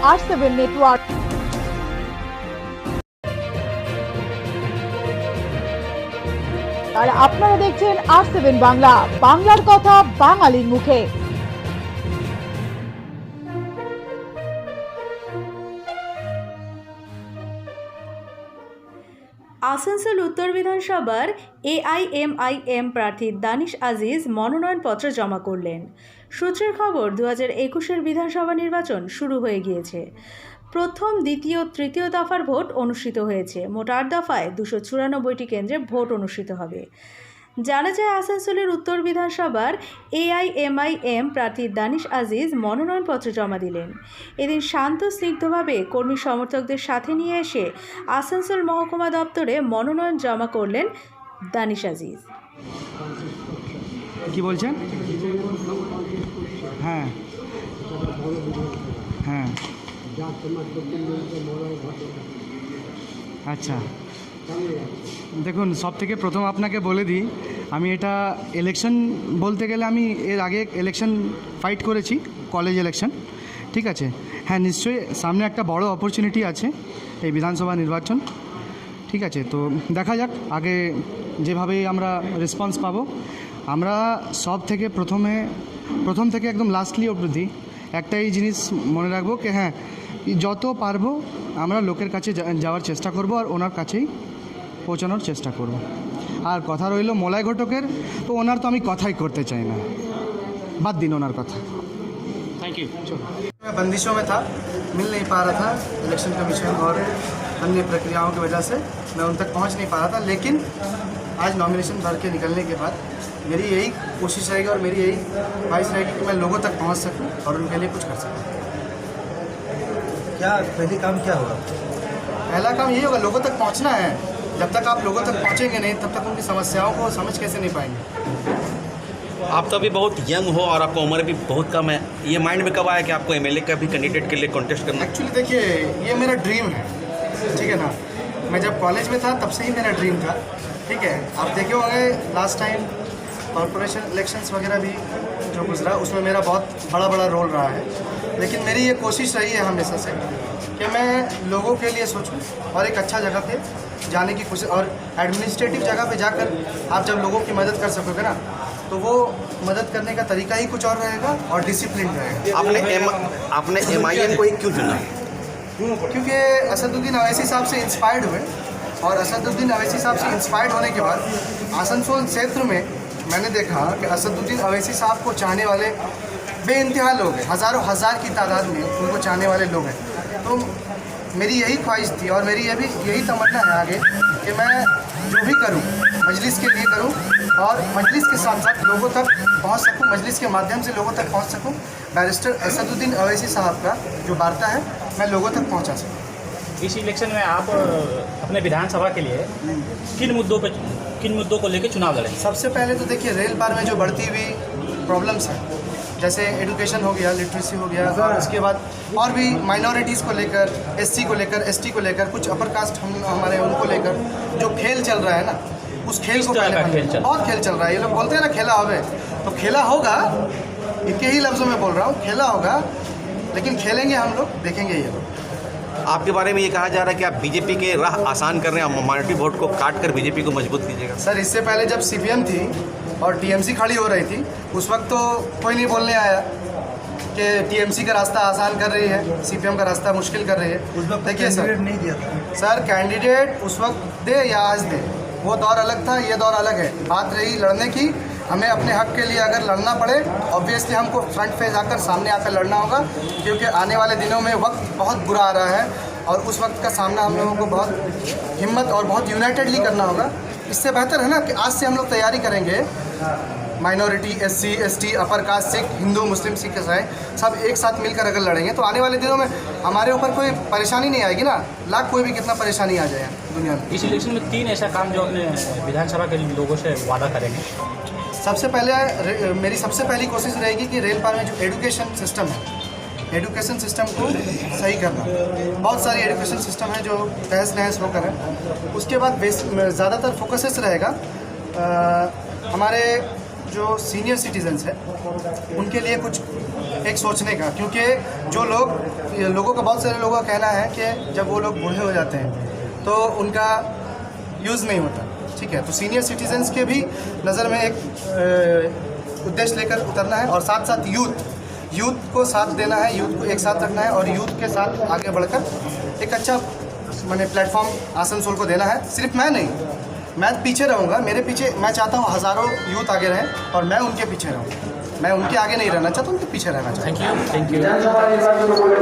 R7 network. আর আপনারা দেখছেন R7 Bangla, বাংলার কথা বাঙালির মুখে। আসানসোল উত্তর বিধানসভার AIMIM প্রার্থী দানিশ আজিজ মনোনয়নপত্র জমা করলেন। সূত্রের খবর, 2021-এর বিধানসভা নির্বাচন শুরু হয়ে গিয়েছে। প্রথম, দ্বিতীয়, তৃতীয় দফার ভোট অনুষ্ঠিত হয়েছে। মোট 8 দফায় 294টি কেন্দ্রে ভোট অনুষ্ঠিত হবে। জানা যায়, আসানসোলের উত্তর বিধানসভার AIMIM প্রার্থী দানিশ আজিজ মনোনয়নপত্র জমা দিলেন। এদিন শান্ত স্নিগ্ধভাবে কর্মী সমর্থকদের সাথে নিয়ে এসে আসানসোল মহকুমা দপ্তরে মনোনয়ন জমা করলেন দানিশ আজিজ। কি বলছেন? হ্যাঁ হ্যাঁ, আচ্ছা, দেখুন, সব থেকে প্রথম আপনাকে বলে দিই, আমি এটা ইলেকশন বলতে গেলে আমি এর আগে ইলেকশন ফাইট করেছি, কলেজ ইলেকশন, ঠিক আছে। হ্যাঁ, নিশ্চয়ই সামনে একটা বড় অপরচুনিটি আছে, এই বিধানসভা নির্বাচন, ঠিক আছে। তো দেখা যাক আগে যেভাবে আমরা রেসপন্স পাবো। আমরা সব থেকে প্রথম থেকে একদম লাস্টলি অবধি একটাই জিনিস মনে রাখবো কি, হ্যাঁ, যত পারবো আমরা লোকের কাছে যাওয়ার চেষ্টা করব আর ওনার কাছেই পৌঁছানোর চেষ্টা করব। আর কথা রইল মলয় ঘটকের, তো ওনার তো আমি কথাই করতে চাই না, বাদ দিন ওনার কথা। Thank you. मैं बंदिशों में था, मिल नहीं पा रहा था इलेक्शन कमीशन और अन्य प्रक्रियाओं की वजह से मैं उन तक पहुंच नहीं पा रहा था। लेकिन आज नॉमिनेशन भर के निकलने के बाद मेरी यही कोशिश रहेगी और मेरी यही ख्वाहिश रहेगी कि मैं लोगों तक पहुंच सकूं और उनके लिए कुछ कर सकूं। क्या पहले काम क्या होगा? पहला काम यही होगा, लोगों तक पहुंचना है। जब तक आप लोगों तक पहुंचेंगे नहीं, तब तक उनकी समस्याओं को समझ कैसे नहीं पाएंगे। आप तो अभी बहुत यंग हो और आपका उम्र भी बहुत कम है, ये माइंड में कब आया कि आपको एमएलए का भी कैंडिडेट के लिए कॉन्टेस्ट करना? एक्चुअली देखिए, ये मेरा ड्रीम है, ठीक है ना। मैं जब कॉलेज में था तब से ही मेरा ड्रीम था, ठीक है। आप देखे होंगे लास्ट टाइम कॉरपोरेशन इलेक्शंस वगैरह भी जो गुजरा, उसमें मेरा बहुत बड़ा रोल रहा है। लेकिन मेरी ये कोशिश रही है हमेशा से कि मैं लोगों के लिए सोचूं और एक अच्छा जगह पे जाने की कोशिश, और एडमिनिस्ट्रेटिव जगह पे जाकर आप जब लोगों की मदद कर सकोगे ना, तो वो मदद करने का तरीका ही कुछ और रहेगा और डिसिप्लिन रहेगा। आपने MIM को ही क्यों चुना? क्योंकि असदुद्दीन अवैसी साहब से इंस्पायर्ड हुए, और असदुद्दीन अवैसी साहब से इंस्पायर्ड होने के बाद आसनसोल क्षेत्र में मैंने देखा कि असदुद्दीन अवैसी साहब को चाहने वाले बेइंतहा लोग हैं, हज़ार की तादाद में उनको चाहने वाले लोग हैं। तो मेरी यही ख्वाहिश थी और मेरी यही तमन्ना है आगे कि मैं जो भी करूं मजलिस के लिए करूं, और मजलिस के साथ साथ लोगों तक पहुंच सकूं, मजलिस के माध्यम से लोगों तक पहुंच सकूं। बैरिस्टर असदुद्दीन अवैसी साहब का जो वार्ता है मैं लोगों तक पहुंचा सकूं। इस इलेक्शन में आप अपने विधानसभा के लिए किन मुद्दों को लेकर चुनाव लड़ेंगे? सबसे पहले तो देखिए, रेल पार में जो बढ़ती हुई प्रॉब्लम्स हैं, जैसे एजुकेशन हो गया, लिटरेसी हो गया, और उसके बाद और भी माइनॉरिटीज़ को लेकर, SC को लेकर, ST को लेकर, कुछ अपर कास्ट हमारे उनको लेकर जो खेल चल रहा है ना, उस खेल को पहले बहुत खेल चल रहा है। ये लोग बोलते हैं ना खेला होवे, तो खेला होगा, इनके ही लफ्ज़ों में बोल रहा हूँ, खेला होगा, लेकिन खेलेंगे हम लोग, देखेंगे ये लोग। आपके बारे में ये कहा जा रहा है कि आप बीजेपी के राह आसान कर रहे हैं, माइनॉरिटी वोट को काट कर बीजेपी को मजबूत कीजिएगा। सर, इससे पहले जब CPM थी और TMC खड़ी हो रही थी, उस वक्त तो कोई नहीं बोलने आया कि TMC का रास्ता आसान कर रही है, CPM का रास्ता मुश्किल कर रही है। देखिए सर, नहीं दिया था सर, कैंडिडेट उस वक्त दे या आज दे, वो दौर अलग था, ये दौर अलग है। बात रही लड़ने की, हमें अपने हक के लिए अगर लड़ना पड़े, ऑब्वियसली हमको फ्रंट पे जाकर सामने आकर लड़ना होगा, क्योंकि आने वाले दिनों में वक्त बहुत बुरा आ रहा है और उस वक्त का सामना हम लोगों को बहुत हिम्मत और बहुत यूनाइटेडली करना होगा। इससे बेहतर है ना कि आज से हम लोग तैयारी करेंगे, minority, SC, ST, upper caste, Sikh, Hindu, Muslim, Sikh, ईसाई सब एक साथ मिलकर अगर लड़ेंगे तो आने वाले दिनों में हमारे ऊपर कोई परेशानी नहीं आएगी ना। लाख कोई भी कितना परेशानी आ जाए दुनिया में। इस इलेक्शन में 3 ऐसा काम जो अपने विधानसभा के लोगों से वादा करेंगे। सबसे पहले मेरी सबसे पहली कोशिश रहेगी कि रेल पार में जो एजुकेशन सिस्टम है, एजुकेशन सिस्टम को सही करना। बहुत सारी एजुकेशन सिस्टम है जो तहस नहस होकर है। उसके बाद ज़्यादातर फोकसेस रहेगा हमारे जो सीनियर सिटीजन्स है उनके लिए कुछ एक सोचने का, क्योंकि जो लोगों का, बहुत सारे लोगों का कहना है कि जब वो लोग बूढ़े हो जाते हैं तो उनका यूज़ नहीं होता, ठीक है। तो सीनियर सिटीजन्स के भी नज़र में एक उद्देश्य लेकर उतरना है, और साथ साथ यूथ को साथ देना है, यूथ को एक साथ रखना है, और यूथ के साथ आगे बढ़कर एक अच्छा मैंने प्लेटफॉर्म आसनसोल को देना है। सिर्फ मैं नहीं, मैं पीछे रहूँगा, मेरे पीछे मैं चाहता हूँ हज़ारों यूथ आगे रहें और मैं उनके पीछे रहूँ। मैं उनके आगे नहीं रहना चाहता, उनके पीछे रहना चाहता हूँ। Thank you.